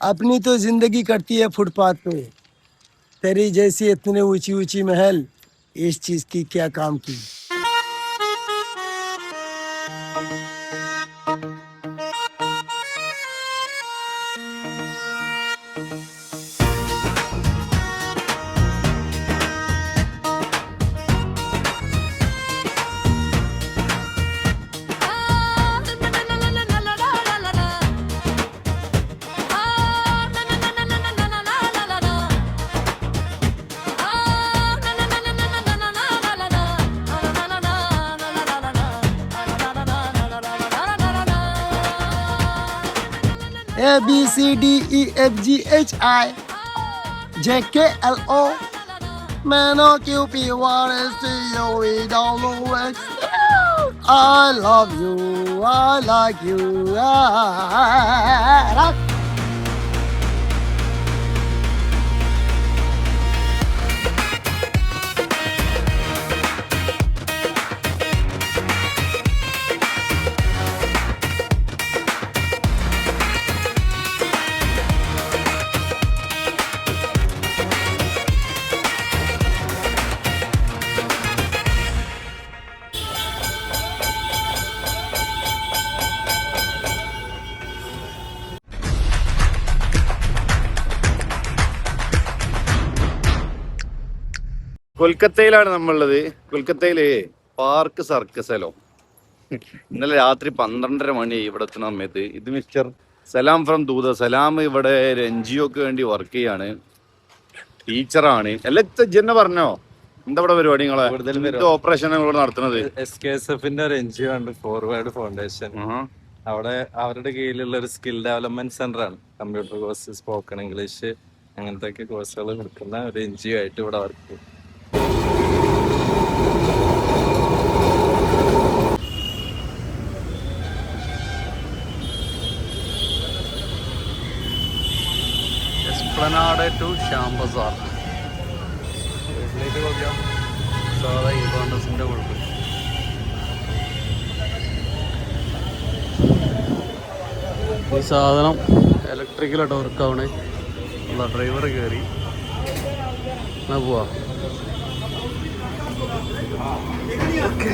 अपनी तो जिंदगी कटती है फुटपाथ पे, तेरी जैसी इतने ऊंची ऊंची महल इस चीज की क्या काम की। A B C D E F G H I J K L O Man O Q P R S T U V W X I love you, I like you, I like. കൊൽക്കത്തയിലാണ് നമ്മളുള്ളത്. കൊൽക്കത്തയില് park സർക്കസലോ. ഇന്നലെ രാത്രി 12:30 മണി ഇവിടെ എത്തുന്ന സമയത്ത് ഇത് mister Salam from ദൂത. സലാം ഇവിടെ ഒരു NGOക്ക് വേണ്ടി വർക്ക് ചെയ്യാണ്, ടീച്ചറാണ്. എല്ലാം ജെന്നെ പറഞ്ഞോ എന്താ ഇവിടെ പരിപാടി? നിങ്ങളെ ഓപ്പറേഷൻ ഇവിടെ നടത്തുന്നത് SKSFന്റെ ഒരു NGO ഉണ്ട്, ഫോർവേഡ് ഫൗണ്ടേഷൻ. അവിടെ അവരുടെ കീഴിലുള്ള ഒരു സ്കിൽ ഡെവലപ്മെന്റ് സെന്റർ ആണ്. കമ്പ്യൂട്ടർ കോഴ്സ്, സ്പോക്കൺ ഇംഗ്ലീഷ്, അങ്ങനത്തെ ഒക്കെ കോഴ്സുകൾ കൊടുക്കുന്ന ഒരു NGO ആയിട്ട് ഇവിടെ വർക്ക് ചെയ്യും. എസ്പ്ലനാഡ് ടു ശ്യാം ബസാർ. സാധാ ഇൻകോണ്ടസിന്റെ കുഴപ്പം. ഈ സാധനം ഇലക്ട്രിക്കലായിട്ട് വർക്കാവണേ. ഉള്ള ഡ്രൈവർ കയറി എന്നാ പോവാ. ഓക്കെ,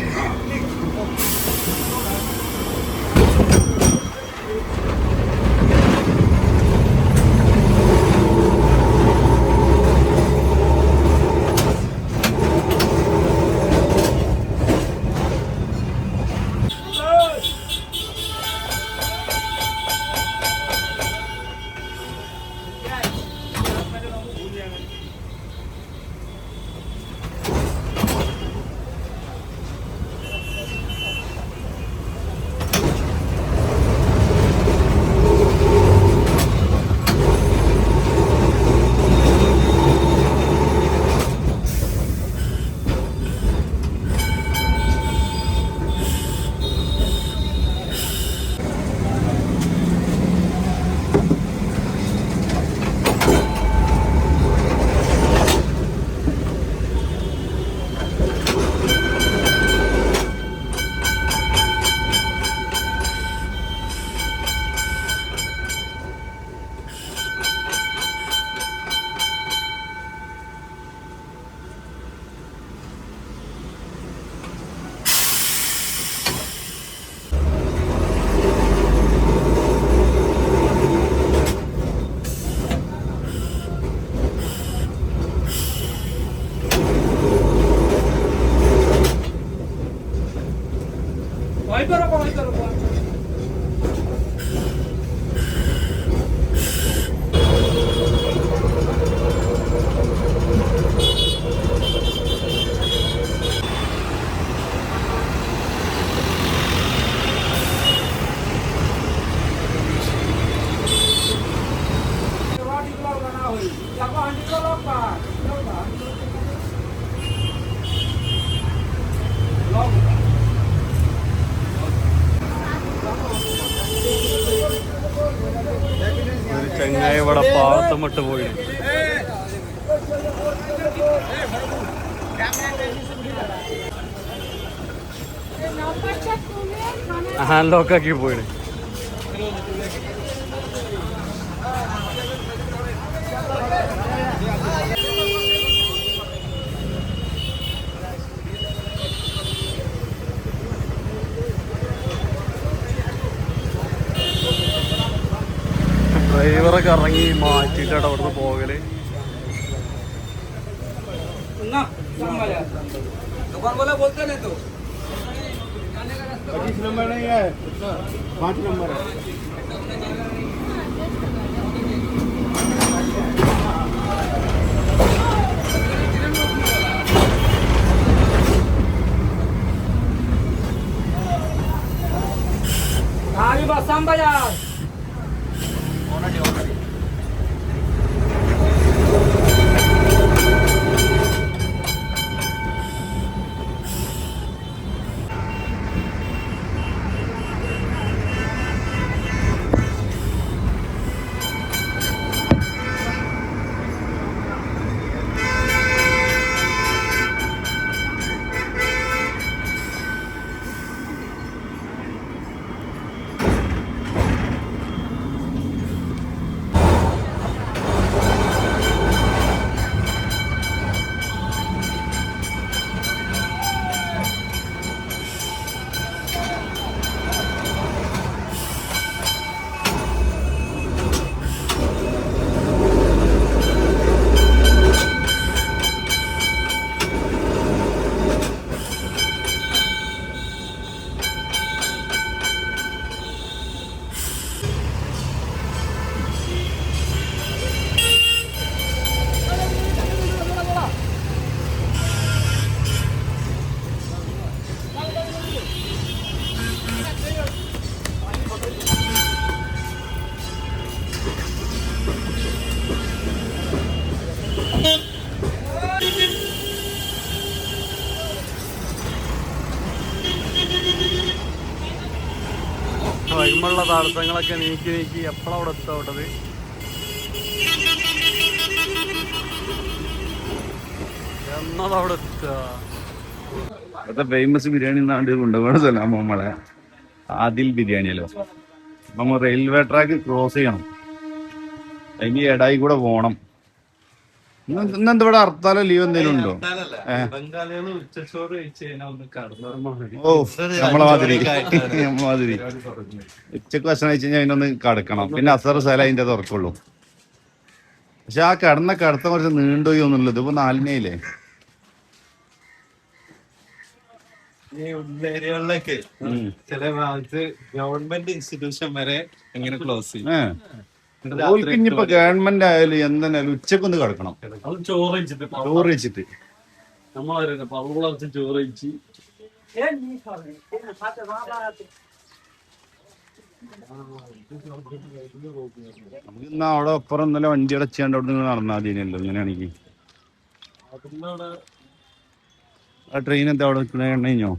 ചങ്ങായി ഇവിടെ പാവത്തമിട്ട് പോയി. ഹാൻഡ് ലോക്കാക്കി പോയി. ഡ്രൈവറൊക്കെ ഇറങ്ങി മാറ്റിയിട്ടാണ് അവിടുന്ന് പോകല്. दुकान वाला बोलते नहीं तो 25 नंबर नहीं है, 5 नंबर है. अभी बस शाम बाजार വൈമുള്ള തടസ്സങ്ങളൊക്കെ നീക്കി എപ്പോഴാണ് അവിടെ എത്താവിട്ടത്. എന്നതവിടെ എത്തുക. ഇവിടുത്തെ ഫേമസ് ബിരിയാണി എന്നാണ്ട് കൊണ്ടുപോകണ സ്ഥലം നമ്മളെ ആദിൽ ബിരിയാണിയല്ലോ. നമ്മൾ റെയിൽവേ ട്രാക്ക് ക്രോസ് ചെയ്യണം, അതിന് ഇടയിൽ കൂടെ പോണം. ഇന്നെന്താ ഇവിടെ ഹർത്താലോ ലീവ് എന്തെങ്കിലും ഉണ്ടോ? ഉച്ചച്ചോറ് കഴിച്ച് കഴിഞ്ഞാൽ ഒന്ന് കടന്നു. ഓ നമ്മളെ മാതിരി ഉച്ചക്ക് ഭക്ഷണം കഴിച്ച് കഴിഞ്ഞാൽ അതിനൊന്ന് കടക്കണം. പിന്നെ അസർ സ്ഥലം അതിന്റെ തുറക്കുള്ളൂ. പക്ഷെ ആ കടത്തം കുറച്ച് നീണ്ടുപോയി ഒന്നുള്ളത്. ഇപ്പൊ 4 ഈ ഉള്ളേരിയകളിലൊക്കെ ചില ഭാഗത്ത് ഗവൺമെന്റ് ഇൻസ്റ്റിറ്റ്യൂഷൻ വരെ എങ്ങനെ ക്ലോസ് ചെയ്യും. ഇനിയിപ്പോ ഗവൺമെന്റ് ആയാലും എന്തായാലും ഉച്ചക്കൊന്ന് കിടക്കണം. ചോറ് വെച്ചിട്ട് നമ്മളെ പള്ളുളച്ച് ചോറ് വെച്ച് നമുക്ക് ഇന്ന് അവിടെ അപ്പുറം ഇന്നലെ വണ്ടി അടച്ചാണ്ട് അവിടെ നിന്ന് നടന്നാൽ മതിയല്ലോ. ഇങ്ങനെയാണെങ്കിൽ ആ ട്രെയിൻ എന്താ അവിടെ നിൽക്കണ കഴിഞ്ഞോ?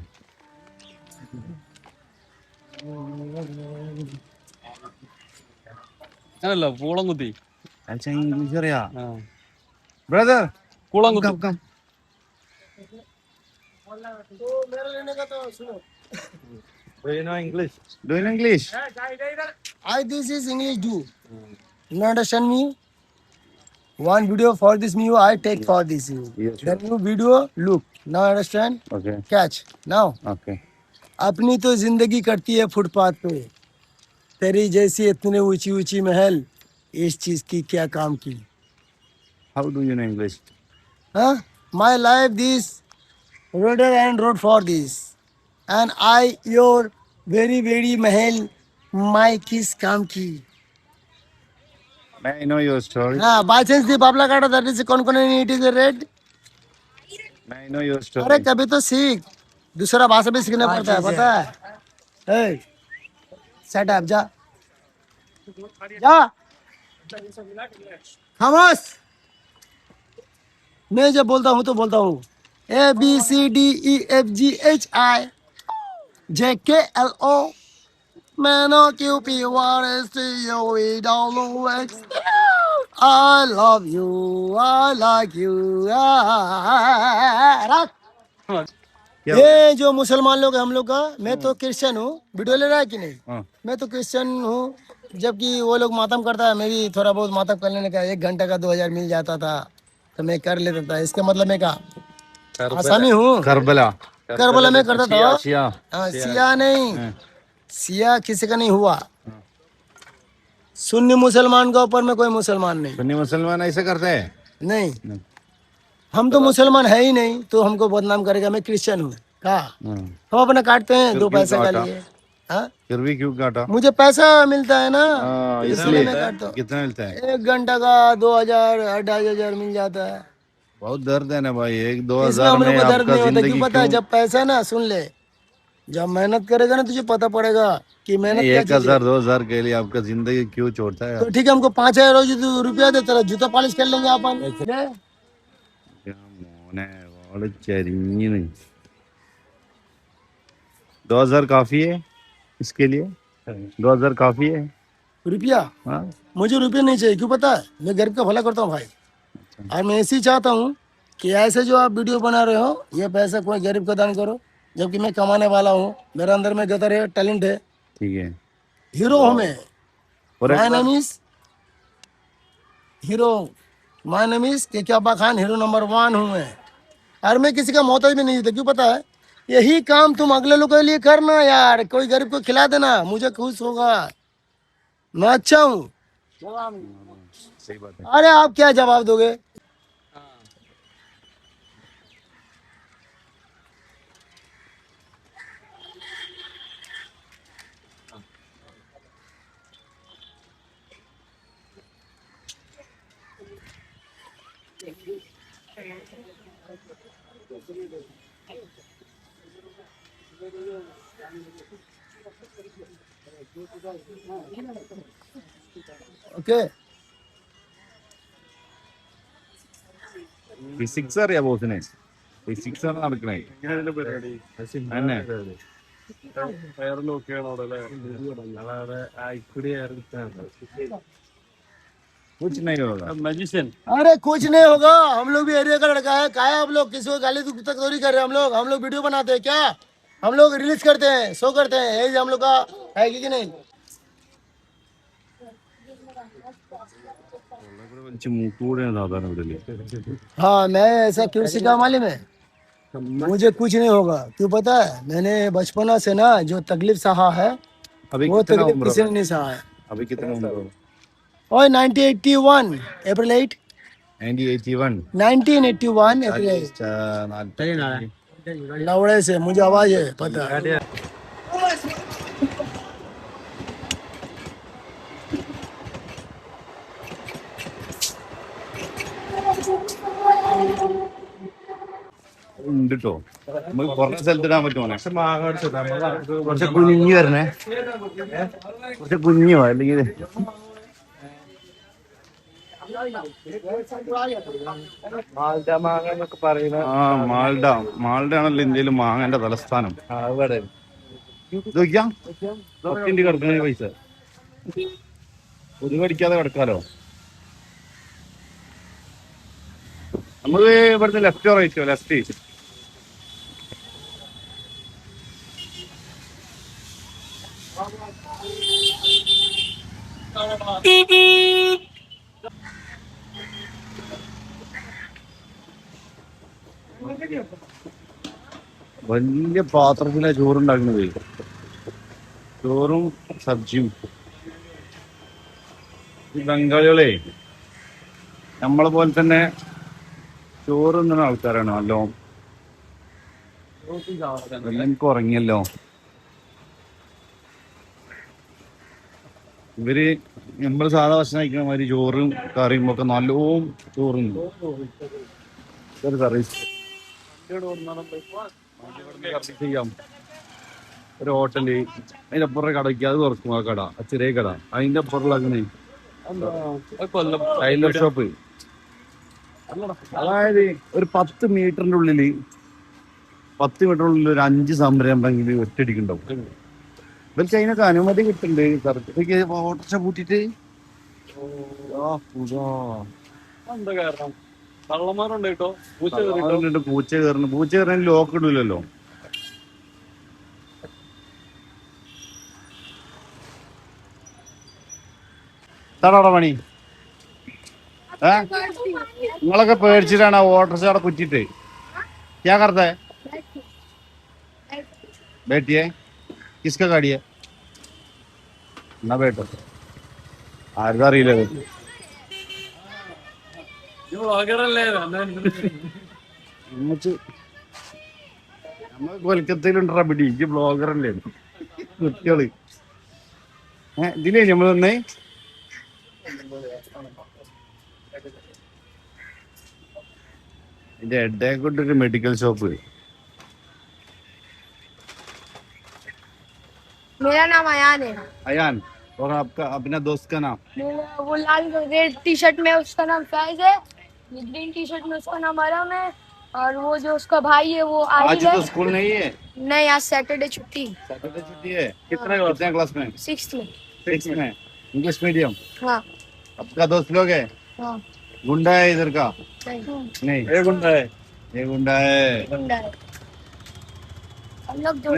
അങ്ങനല്ല പൂളം കുത്തി ഇംഗ്ലീഷ് അറിയാ ബ്രദർ. പൂളം കുത്തി Do you know English? Do you know English? This is English do. You understand me? One video for this new I take for this. Yes, sure. The new video look. Now understand? Okay. Catch. Now. Okay. अपनी तो जिंदगी कटती है footpath पे, तेरी जैसी इतने ऊंची ऊंची महल इस चीज की क्या काम की. How do you know English? Huh? My life this roader and road for this, and I your very Mahal my किस काम की. May I know your story? हाँ, by chance the पापला काटा that is कौन कौन it is red. May I know your story? अरे कभी तो सीख, दूसरा भाषा भी सीखना पड़ता है, पता है. Hey, set up जा खामोश. मैं जब बोलता हूँ तो बोलता हूँ ABCDEFGHIJKLO MNOQPQRSTUVWX. I love you, I like you. ये जो मुसलमान लोग हैं हम लोग का, मैं तो क्रिश्चियन हूँ. वीडियो ले रहा है कि नहीं? मैं तो क्रिश्चियन हूँ, जबकि वो लोग मातम करता है. मैं भी थोड़ा बहुत मातम कर लेने का 1 घंटे का 2000 मिल जाता था तो मैं कर लेता था. इसका मतलब मैं कहा आसामी हूँ. करबला में करता था. सिया नहीं, सिया किसी का नहीं हुआ. सुन्नी मुसलमान के ऊपर में कोई मुसलमान नहीं। सुन्नी मुसलमान ऐसे करते हैं? नहीं, हम तो मुसलमान है ही नहीं, तो हमको बदनाम करेगा। मैं क्रिश्चियन हूँ कहा। हम अपना काटते हैं फिर दो क्यों पैसे का काटा? लिए। हाँ, फिर भी क्यों काटा? मुझे पैसा मिलता है ना, हाँ, इसलिए इसलिए मैं काटता हूँ। कितना मिलता है? 1 घंटा का 2000 2500 मिल जाता है। बहुत दर्द है ना भाई, 1-2 इसमें हजार हम लोग में को दर्द आपका नहीं होता, क्यों जिंदगी पता है? क्यों? जब पैसा ना, सुन ले, जब मेहनत करेगा ना तुझे पता पड़ेगा कि मेहनत क्या चीज है। 1,000-2,000 के लिए आपका जिंदगी क्यों छोड़ता है? तो ठीक है, हमको 5000 रोज रुपया दे, तेरा जूता पॉलिश कर लेंगे अपन। क्या मोने वाले चरिഞ്ഞു नहीं। 2,000 काफी है इसके लिए? 2,000 काफी है? रुपया? हाँ, मुझे रुपये नहीं चाहिए, क्यों पता है? मैं गरीब का भला करता हूँ भाई। और मैं ऐसे ही चाहता हूँ कि ऐसे जो आप वीडियो बना रहे हो, ये पैसा कोई गरीब को दान करो, जबकि मैं कमाने वाला हूँ। मेरे अंदर में गदर है, टैलेंट है, ठीक है। हीरो हूँ मैं। और एक माय बार- name is hero. My name is केक्याबा खान, हीरो नंबर 1 हूँ मैं। और मैं किसी का मोहताज भी नहीं था, क्यों पता है? यही काम तुम अगले लोगों के लिए करना यार, कोई गरीब को खिला देना, मुझे खुश होगा, मैं अच्छा हूँ। सही बात है। अरे आप क्या जवाब दोगे? ओके, ഈ സിക്സ് അറിയാ ബോസിനെ? ഈ സിക്സ് ആണ് നടക്കണേ. ഇങ്ങനെയുള്ള പരിപാടി അന്നെ. ഫയർ നോക്കിയാണ് അവിടെ അല്ലേ? അല്ലാതെ ആയിക്കൂടി कुछ नहीं होगा. മജീഷ്യൻ. अरे कुछ नहीं होगा, हम लोग भी एरिया का लड़का है। क्या है आप लोग किसी को गाली तक थोड़ी कर रहे हैं? हम लोग वीडियो बनाते हैं क्या? हम लोग रिलीज करते हैं, शो करते हैं, यही हम लोग का है कि नहीं? മൂക്കൂടെയാണ് സാധാരണ ഇവിടെയല്ലേ? हाँ, मैं ऐसा क्यों सीखा मालूम है? मुझे कुछ नहीं होगा, क्यों पता है? मैंने बचपना से ना जो तकलीफ सहा है, अभी वो कितना तकलीफ उम्र किसी होगा? ने नहीं सहा है। अभी कितना उम्र होगा? और 1981 अप्रैल 8, 1981. 1981 अप्रैल 8। लवड़े से मुझे आवाज है पता है। ഉണ്ട് കേട്ടോ. നമുക്ക് കുറേ സ്ഥലത്ത് ഇടാൻ പറ്റുമോ? മാങ്ങ അടിച്ചത് നമ്മളെ കുറച്ച് കുഞ്ഞു വരണേ, കുറച്ച് കുഞ്ഞു അല്ലെങ്കിൽ മാൾഡ മാങ്ങ എന്നൊക്കെ പറയുന്ന മാൾഡ. മാൾഡ ആണല്ലോ ഇന്ത്യയിൽ മാങ്ങന്റെ തലസ്ഥാനം. അവിടെ ഇത് നോക്കിയാ 10 കിടക്കുന്ന പൈസ ഒരു കടിക്കാതെ കിടക്കാലോ. നമുക്ക് ഇവിടുന്ന് ലെഫ്റ്റോ റൈറ്റോ? ലെഫ്റ്റ്. വലിയ പാത്രത്തിലെ ചോറുണ്ടാക്കുന്നത്, ചോറും സബ്ജിയും. ഈ ബംഗാളികളെ നമ്മളെ പോലെ തന്നെ ചോറ് തിന്നുന്ന ആൾക്കാരാണ്. നല്ലോ എനിക്ക് ഉറങ്ങിയല്ലോ. ഇവര് നമ്മൾ സാധാ ഭക്ഷണം കഴിക്കുന്ന മാതിരി ചോറും കറിയും ഒക്കെ നല്ലോണം ചോറുണ്ട്. സർവീസ് ചെയ്യാം. ഒരു ഹോട്ടല് അതിന്റെ അപ്പുറം കടയ്ക്ക് അത് തുറക്കും. ആ കട, ആ ചെറിയ കട, അതിന്റെ അപ്പുറമുള്ള അങ്ങനെ ടൈലർ ഷോപ്പ്. അതായത് ഒരു 10 മീറ്ററിന്റെ ഉള്ളില് 10 മീറ്ററിനുള്ളിൽ ഒരു 5 സംരംഭമെങ്കിലും ഒറ്റയടിക്കുണ്ടാവും. ഇവർക്ക് അതിനൊക്കെ അനുമതി കിട്ടുന്നുണ്ട്. സർട്ടിഫിക്കറ്റ് ഓട്ടോറിക്ഷ കൂട്ടിട്ട് എന്താ കാരണം? കള്ളന്മാരുണ്ട് കേട്ടോ, പൂച്ച കയറിട്ടോ. പൂച്ച കയറുന്നു. പൂച്ച കയറാൻ ലോക്ക് ഇടൂലല്ലോ. തടാടാ പണി. നിങ്ങളൊക്കെ പേടിച്ചിട്ടാണ് ഓട്ടോറിക്ഷ അവിടെ കുറ്റിട്ട്. क्या करता है? बैठिए. किसका गाड़ी है? ना बैठो. ആർക്കും അറിയില്ല നമ്മൾ കൊൽക്കത്തയിലുണ്ടാ പിടി ഈ ബ്ലോഗറല്ലേ കുട്ടികള് ഇതിലേ നമ്മൾ വന്നേ ഇതിന്റെ എഡേ കൊണ്ടൊരു മെഡിക്കൽ ഷോപ്പ്. मेरा नाम अयान है। अयान और आपका अपना दोस्त का नाम? वो लाल रेड टी शर्ट में उसका नाम फैज है, ये ग्रीन टी शर्ट में उसका नाम अरम है, और वो जो उसका भाई है वो आज आदिल तो है। स्कूल नहीं है? नहीं, आज सैटरडे छुट्टी। सैटरडे छुट्टी है। कितने क्लास में? 6th में। 6 में। English medium? हाँ आपका दोस्त लोग है? हाँ। गुंडा है इधर का? नहीं, ये गुंडा है। ये गुंडा है। गुंडा है। हम लोग जो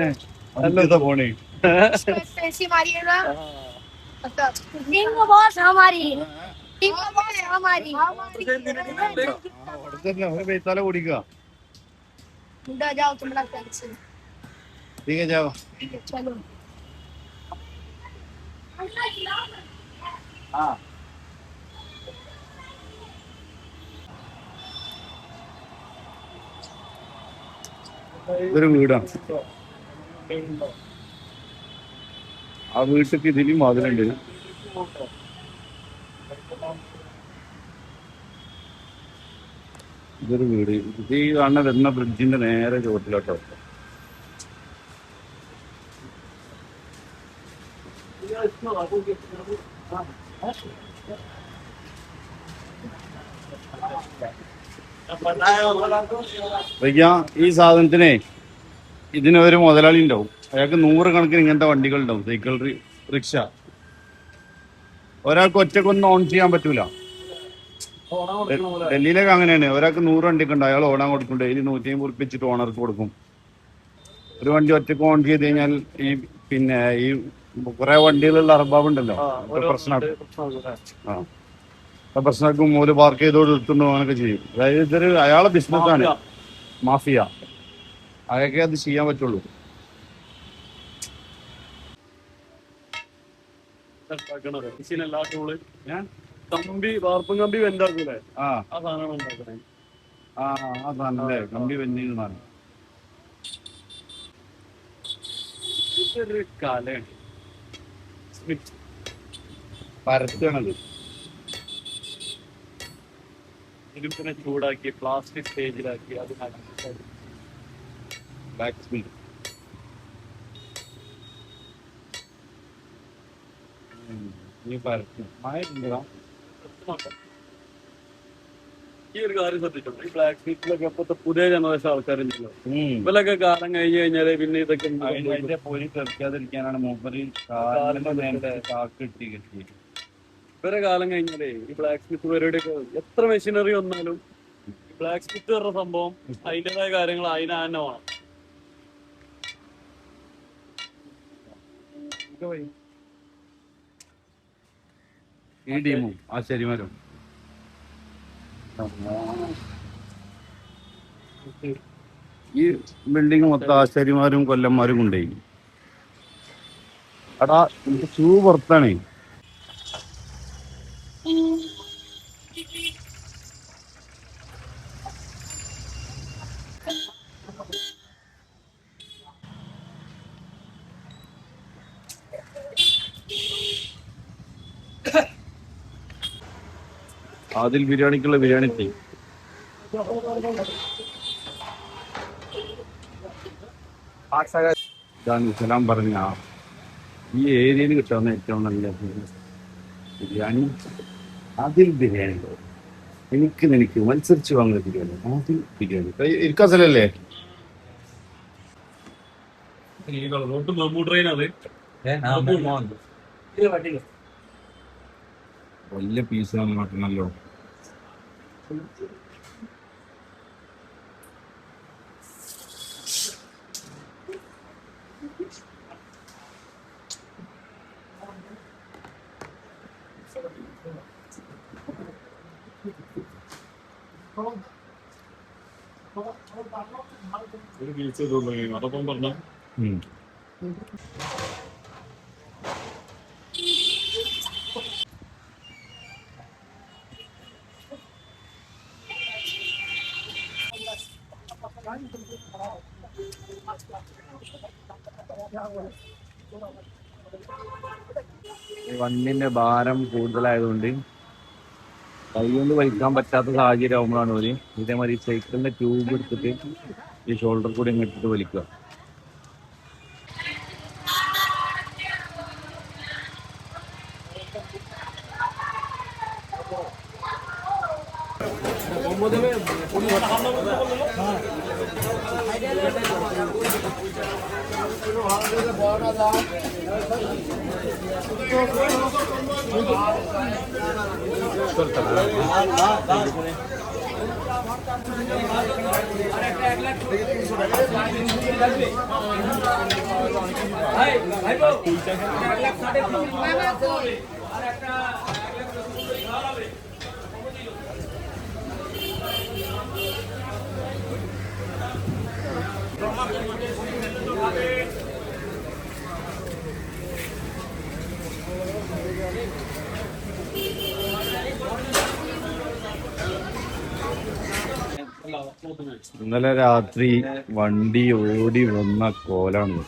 हेलो तो बोनी पैसे मारिएगा। टीम का बॉस हमारी, टीम का बॉस हमारी। तला कुടിക്കുക. गुंडा जाओ तुम्हारा कैंसिल। ठीक है जाओ. ठीक है चलो। हाँ ഇതൊരു വീടാണ്. ആ വീട്ടിലേക്ക് ഇതിലും വാതിലുണ്ട്. ഇതൊരു വീട്. ഇത് ഈ കാണുന്ന വരുന്ന ബ്രിഡ്ജിന്റെ നേരെ ചുവട്ടിലോട്ടോ. ഈ സാധനത്തിനെ ഇതിനൊരു മുതലാളി ഉണ്ടാവും. അയാൾക്ക് 100 കണക്കിന് ഇങ്ങനത്തെ വണ്ടികൾ ഉണ്ടാവും. Cycle rickshaw. ഒരാൾക്ക് ഒറ്റക്കൊന്നും ഓൺ ചെയ്യാൻ പറ്റൂല. ഡൽഹിയിലൊക്കെ അങ്ങനെയാണ്. ഒരാൾക്ക് 100 വണ്ടിയൊക്കെ ഉണ്ട്, അയാൾ ഓടാൻ കൊടുക്കും. ഡെയിലി 150 ഉറപ്പിച്ചിട്ട് ഓണർക്ക് കൊടുക്കും. ഒരു വണ്ടി ഒറ്റക്ക് ഓൺ ചെയ്ത് കഴിഞ്ഞാൽ ഈ പിന്നെ ഈ കുറെ വണ്ടികളുള്ള അർബാബ് ഉണ്ടല്ലോ, പ്രശ്നമാക്കും. പ്രശ്നമാക്കും. മൂല് പാർക്ക് ചെയ്തോട് എടുത്തുണ്ടോ അങ്ങനൊക്കെ ചെയ്യും. അതായത് ഇതൊരു അയാളെ ബിസിനസ്സാണ്, മാഫിയ. അതൊക്കെ അത് ചെയ്യാൻ പറ്റുള്ളൂ. കമ്പി വാർപ്പും കമ്പി വെന്താക്കൂലേ, ആ ആ സാധനം ഉണ്ടാക്കണേ. ആ സാധനല്ലേ കമ്പി വെന്തിരുന്നാണ്. ഇതൊരു കലയാണ്, പരത്താണത്. ഇരുപ്പിനെ ചൂടാക്കി പ്ലാസ്റ്റിക് സ്റ്റേജിലാക്കി അതിനകത്ത് ബ്ലാക്ക് സ്മിത്ത്. ഈ പരത്തും ഈ ഒരു കാര്യം ശ്രദ്ധിച്ചോളൂ. ഈ ബ്ലാക്ക് സ്മിത്തിലൊക്കെ ഇപ്പോഴത്തെ പുതിയ ജനറേഷൻ ആൾക്കാരുണ്ടല്ലോ, ഇവരൊക്കെ കാലം കഴിഞ്ഞ് കഴിഞ്ഞാല് പിന്നെ ഇതൊക്കെ അതിന്റെ പൊരി തെറിക്കാതിരിക്കാനാണ് മൂപ്പര് കാക്കിട്ടി കെട്ടി. ഇവരെ കാലം കഴിഞ്ഞാലേ ഈ ബ്ലാക്ക് സ്മിത്ത് പരിപാടിയൊക്കെ എത്ര മെഷീനറി വന്നാലും ബ്ലാക്ക് സ്മിത്ത് പറഞ്ഞ സംഭവം അതിൻ്റെതായ കാര്യങ്ങൾ അതിനെ തന്നെ വേണം. ഈ ടീമും ആ ശരിമാരും ഈ ബിൽഡിങ് മൊത്തം ആശാരിമാരും കൊല്ലന്മാരും കൊണ്ടുപോയി. എടാ എനിക്ക് ഷൂ പുറത്താണേ. ആദിൽ ബിരിയാണിക്കുള്ള ബിരിയാണി എത്തി. സലാം പറഞ്ഞ ഈ ഏരിയയിൽ കിട്ടാവുന്ന ഏറ്റവും നല്ല ബിരിയാണി ആദിൽ ബിരിയാണി. എനിക്ക് മത്സരിച്ച് വാങ്ങുന്ന ബിരിയാണി ആദിൽ ബിരിയാണി. ഇരിക്കാൻ സ്ഥലല്ലേ? വലിയ പീസാണ് മട്ടണല്ലോ. ഒരു പീസ് അതൊപ്പം പറഞ്ഞു. വണ്ടിന്റെ ഭാരം കൂടുതലായതുകൊണ്ട് കൈകൊണ്ട് വലിക്കാൻ പറ്റാത്ത സാഹചര്യം ആകുമ്പോഴാണ് ഒരു ഇതേമാതിരി സൈക്കിളിന്റെ ട്യൂബ് എടുത്തിട്ട് ഈ ഷോൾഡർ കൂടി ഇങ്ങോട്ടിട്ട് വലിക്കുക. ഇന്നലെ രാത്രി വണ്ടി ഓടി വന്ന കോലാണ്.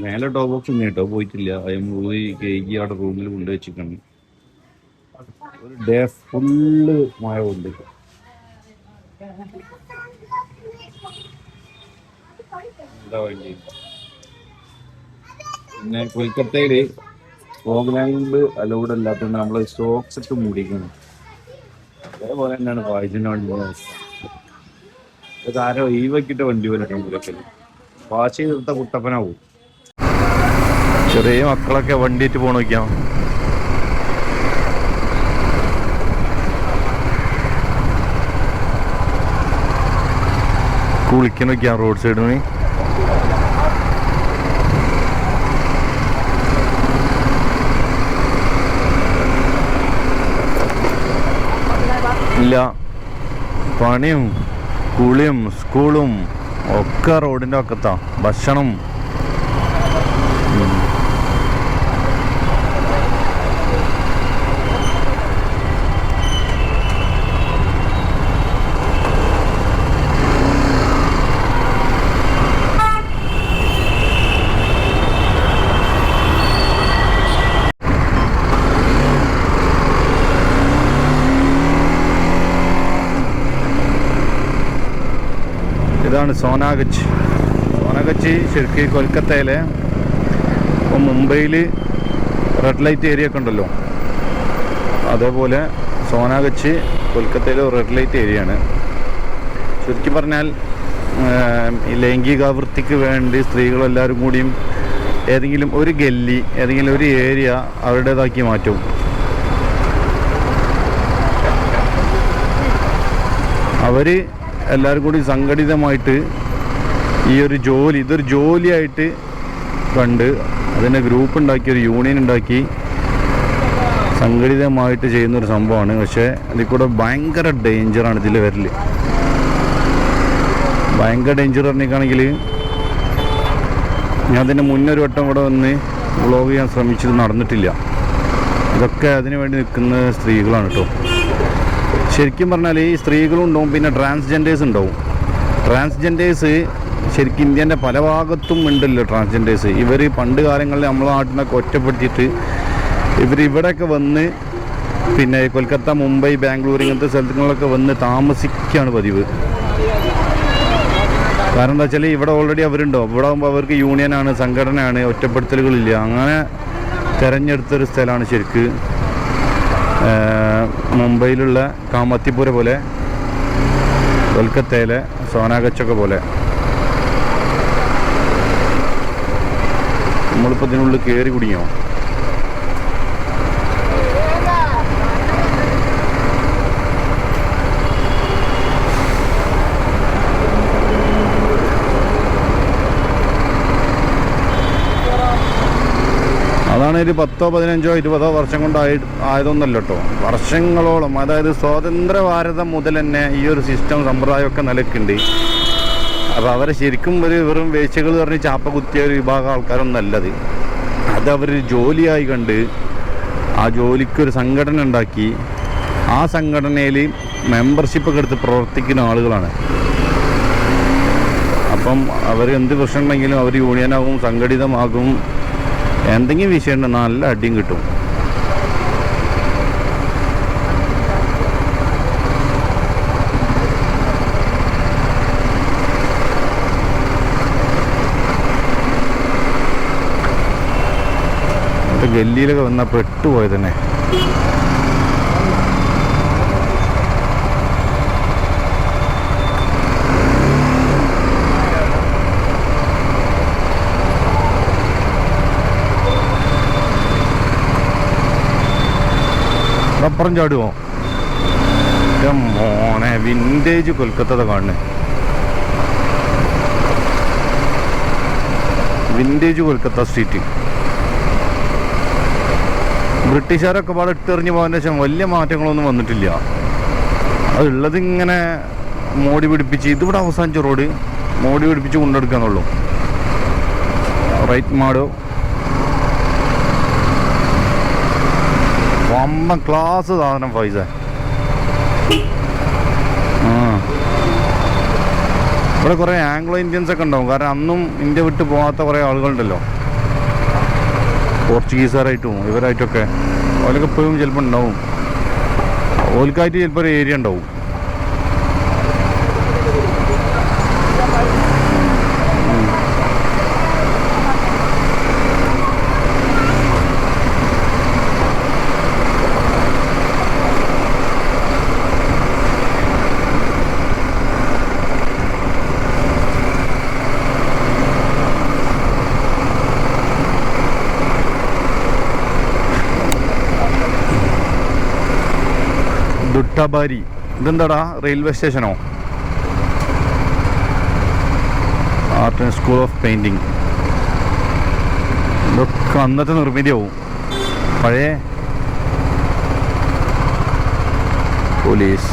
മേലെ ടോപ്പ് ബോക്സ് ഉണ്ട് കേട്ടോ, പോയിട്ടില്ല. അതിന് പോയി കേക്ക് അവിടെ റൂമിൽ കൊണ്ടുവച്ചിട്ടുണ്ട്. ഒരു ഡേ ഫുള്ള് മഴ ഉണ്ട്. എന്താ വണ്ടി പിന്നെ കൊൽക്കത്തയില് ഫോഗ്ലാൻഡ് അലൗഡ് അല്ലാത്തതുകൊണ്ട് നമ്മൾ സ്റ്റോക്സ് ഇട്ട് മൂടിക്കണം. അതേപോലെ തന്നെയാണ് വായിച്ചിന്റെ വണ്ടിയുടെ അവസ്ഥ. ആരോ ഈ വയ്ക്കിട്ട് വണ്ടി പോലെ വാശി തീർത്ത കുട്ടപ്പനാവും. ചെറിയ മക്കളൊക്കെ വണ്ടിയിട്ട് പോണ നോക്കിയാ കുളിക്കാൻ നോക്കിയാ റോഡ് സൈഡിൽ നിന്ന്. ഇല്ല, പണിയും കുളിയും സ്കൂളും ഒക്കെ റോഡിൻ്റെ പക്കത്താ. ഭക്ഷണം ഇതാണ് സോനാഗച്ച്. സോനാഗച്ച് ശരിക്കും കൊൽക്കത്തയിലെ ഇപ്പം മുംബൈയിൽ റെഡ് ലൈറ്റ് ഏരിയ ഒക്കെ ഉണ്ടല്ലോ, അതേപോലെ സോനാഗച്ച് കൊൽക്കത്തയിലെ റെഡ് ലൈറ്റ് ഏരിയ ആണ്. ശരിക്കും പറഞ്ഞാൽ ഈ ലൈംഗികാവൃത്തിക്ക് വേണ്ടി സ്ത്രീകളെല്ലാവരും കൂടിയും ഏതെങ്കിലും ഒരു ഗല്ലി, ഏതെങ്കിലും ഒരു ഏരിയ അവരുടേതാക്കി മാറ്റും. അവർ എല്ലാവരും കൂടി സംഘടിതമായിട്ട് ഈ ഒരു ജോലി, ഇതൊരു ജോലിയായിട്ട് കണ്ട് അതിനെ ഗ്രൂപ്പ് ഉണ്ടാക്കി, ഒരു യൂണിയൻ ഉണ്ടാക്കി സംഘടിതമായിട്ട് ചെയ്യുന്നൊരു സംഭവമാണ്. പക്ഷേ ഇതിൽ കൂടെ ഭയങ്കര ഡേഞ്ചറാണ് ഇതിൽ വരൽ. ഭയങ്കര ഡേഞ്ചർ പറഞ്ഞിട്ടാണെങ്കിൽ ഞാൻ അതിൻ്റെ മുന്നൊരു വട്ടം ഇവിടെ വന്ന് വ്ളോഗ് ചെയ്യാൻ ശ്രമിച്ചത് നടന്നിട്ടില്ല. ഇതൊക്കെ അതിനു വേണ്ടി നിൽക്കുന്ന സ്ത്രീകളാണ് കേട്ടോ. ശരിക്കും പറഞ്ഞാൽ ഈ സ്ത്രീകളും ഉണ്ടാവും, പിന്നെ ട്രാൻസ്ജെൻഡേഴ്സ് ഉണ്ടാവും. ട്രാൻസ്ജെൻഡേഴ്സ് ശരിക്കും ഇന്ത്യൻ്റെ പല ഭാഗത്തും ഉണ്ടല്ലോ ട്രാൻസ്ജെൻഡേഴ്സ്. ഇവർ പണ്ട് കാലങ്ങളിൽ നമ്മളെ നാട്ടിനൊക്കെ ഒറ്റപ്പെടുത്തിയിട്ട് ഇവരിവിടെയൊക്കെ വന്ന് പിന്നെ കൊൽക്കത്ത, മുംബൈ, ബാംഗ്ലൂർ ഇങ്ങനത്തെ സ്ഥലങ്ങളിലൊക്കെ വന്ന് താമസിക്കുകയാണ് പതിവ്. കാരണം എന്താ വെച്ചാൽ ഇവിടെ ഓൾറെഡി അവരുണ്ടോ, ഇവിടെ ആകുമ്പോൾ അവർക്ക് യൂണിയനാണ്, സംഘടനയാണ്, ഒറ്റപ്പെടുത്തലുകളില്ല. അങ്ങനെ തിരഞ്ഞെടുത്തൊരു സ്ഥലമാണ് ശരിക്ക് മുംബൈയിലുള്ള കാമത്തിപുര പോലെ, കൊൽക്കത്തയിലെ സോനാഗച്ചൊക്കെ പോലെ. നമ്മളിപ്പോൾ ഇതിനുള്ളിൽ കയറി കുടുങ്ങിയോ? അതാണ് ഒരു 10, 15, 20 വർഷം കൊണ്ട് ആയതൊന്നല്ല കേട്ടോ. വർഷങ്ങളോളം, അതായത് സ്വാതന്ത്ര്യ ഭാരതം മുതൽ തന്നെ ഈ ഒരു സിസ്റ്റം സമ്പ്രദായമൊക്കെ നിലക്കുണ്ട്. അപ്പോൾ അവരെ ശരിക്കും ഒരു വെറും വേശ്യകൾ പറഞ്ഞ് ചാപ്പ കുത്തിയ ഒരു വിഭാഗം ആൾക്കാരൊന്നല്ലത്. അത് അവർ ജോലിയായി കണ്ട് ആ ജോലിക്കൊരു സംഘടന ഉണ്ടാക്കി ആ സംഘടനയിൽ മെമ്പർഷിപ്പൊക്കെ എടുത്ത് പ്രവർത്തിക്കുന്ന ആളുകളാണ്. അപ്പം അവർ എന്ത് പ്രശ്നം ഉണ്ടെങ്കിലും അവർ യൂണിയനാകും, സംഘടിതമാകും. എന്തെങ്കിലും വിഷയം ഉണ്ടെങ്കിൽ നല്ല അടിയും കിട്ടും. ഗല്ലിയിലൊക്കെ വന്നാൽ പെട്ടുപോയത് തന്നെ. അപ്പുറം ചാടുമോ? മോനെ വിൻറ്റേജ് കൊൽക്കത്ത കാണുന്നത്. Vintage Kolkata street. ബ്രിട്ടീഷുകാരൊക്കെ പാടെ ഇട്ടെറിഞ്ഞ് പോകാൻ ശേഷം വലിയ മാറ്റങ്ങളൊന്നും വന്നിട്ടില്ല. അതുള്ളത് ഇങ്ങനെ മോടി പിടിപ്പിച്ച്, ഇതിവിടെ അവസാനിച്ച റോഡ് മോടി പിടിപ്പിച്ച് കൊണ്ടെടുക്കാന്നുള്ളൂ. റൈറ്റ് മാടോ വമ്പൻ ക്ലാസ് സാധനം ഫൈസ. ഇവിടെ കുറേ ആംഗ്ലോ ഇന്ത്യൻസ് ഒക്കെ ഉണ്ടാവും. കാരണം അന്നും ഇന്ത്യ വിട്ട് പോകാത്ത കുറേ ആളുകളുണ്ടല്ലോ, പോർച്ചുഗീസുകാരായിട്ടും ഇവരായിട്ടൊക്കെ. ഓലൊക്കെ എപ്പോഴും ചിലപ്പോൾ ഉണ്ടാവും. ഓൽക്കായിട്ട് ചിലപ്പോൾ ഒരു ഏരിയ ഉണ്ടാവും. ദുട്ടാബാരി ഇതെന്താടാ? റെയിൽവേ സ്റ്റേഷനോ? Art and school of painting. ഇതൊക്കെ അന്നത്തെ നിർമ്മിതിയാവും. പഴയ പോലീസ്